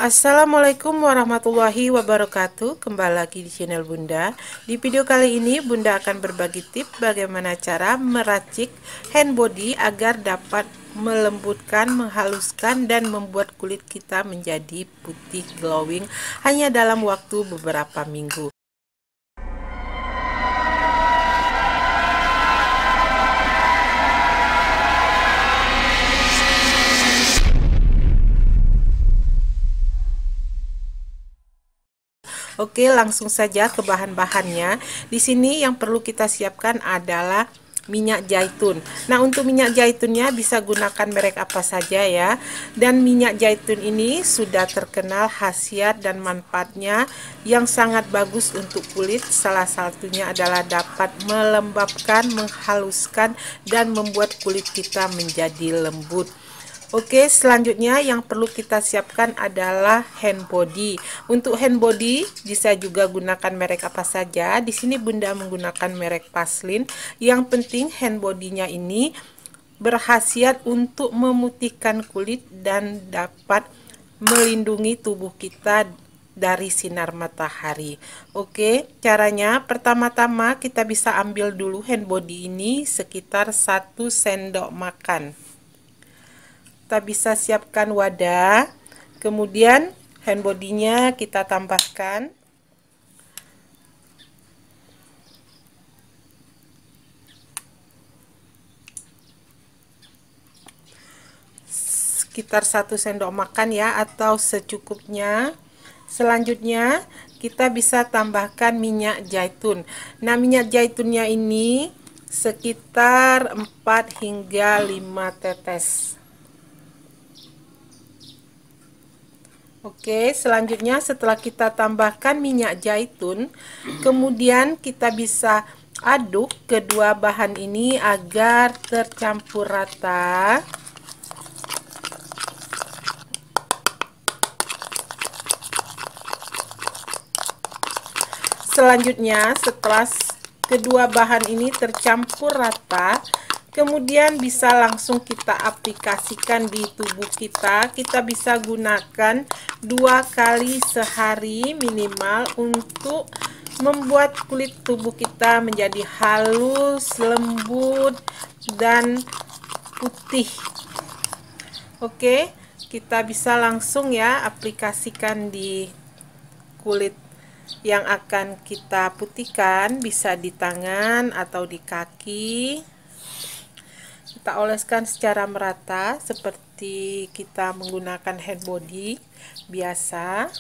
Assalamualaikum warahmatullahi wabarakatuh. Kembali lagi di channel Bunda. Di video kali ini Bunda akan berbagi tips bagaimana cara meracik hand body agar dapat melembutkan, menghaluskan, dan membuat kulit kita menjadi putih glowing hanya dalam waktu beberapa minggu. Oke, langsung saja ke bahan-bahannya. Di sini yang perlu kita siapkan adalah minyak zaitun. Nah, untuk minyak zaitunnya bisa gunakan merek apa saja ya. Dan minyak zaitun ini sudah terkenal khasiat dan manfaatnya yang sangat bagus untuk kulit. Salah satunya adalah dapat melembabkan, menghaluskan, dan membuat kulit kita menjadi lembut. Oke, selanjutnya yang perlu kita siapkan adalah hand body. Untuk hand body bisa juga gunakan merek apa saja. Di sini Bunda menggunakan merek Vaseline. Yang penting hand body-nya ini berkhasiat untuk memutihkan kulit dan dapat melindungi tubuh kita dari sinar matahari. Oke, caranya pertama-tama kita bisa ambil dulu hand body ini sekitar 1 sendok makan. Kita bisa siapkan wadah, kemudian hand body-nya kita tambahkan sekitar 1 sendok makan ya, atau secukupnya. Selanjutnya kita bisa tambahkan minyak zaitun. Nah, minyak zaitunnya ini sekitar 4 hingga 5 tetes. Oke, selanjutnya setelah kita tambahkan minyak zaitun, kemudian kita bisa aduk kedua bahan ini agar tercampur rata. Selanjutnya, setelah kedua bahan ini tercampur rata, kemudian bisa langsung kita aplikasikan di tubuh kita. Kita bisa gunakan 2 kali sehari minimal untuk membuat kulit tubuh kita menjadi halus, lembut, dan putih. Oke, kita bisa langsung ya aplikasikan di kulit yang akan kita putihkan, bisa di tangan atau di kaki. Kita oleskan secara merata seperti kita menggunakan hand body biasa.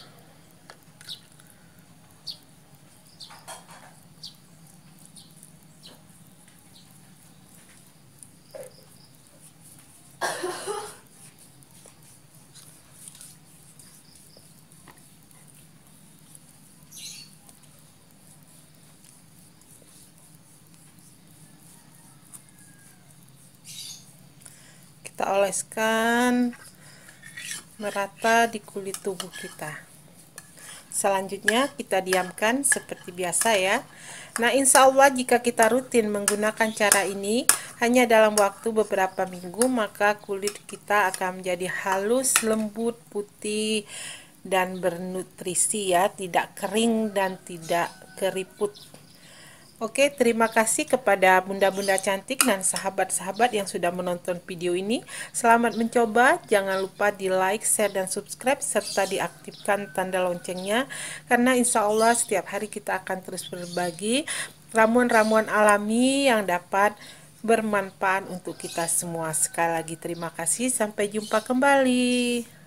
Kita oleskan merata di kulit tubuh kita. Selanjutnya kita diamkan seperti biasa ya. Nah, insya Allah jika kita rutin menggunakan cara ini hanya dalam waktu beberapa minggu, maka kulit kita akan menjadi halus, lembut, putih, dan bernutrisi ya, tidak kering dan tidak keriput. Oke, terima kasih kepada bunda-bunda cantik dan sahabat-sahabat yang sudah menonton video ini. Selamat mencoba, jangan lupa di like, share, dan subscribe, serta diaktifkan tanda loncengnya. Karena insya Allah setiap hari kita akan terus berbagi ramuan-ramuan alami yang dapat bermanfaat untuk kita semua. Sekali lagi terima kasih, sampai jumpa kembali.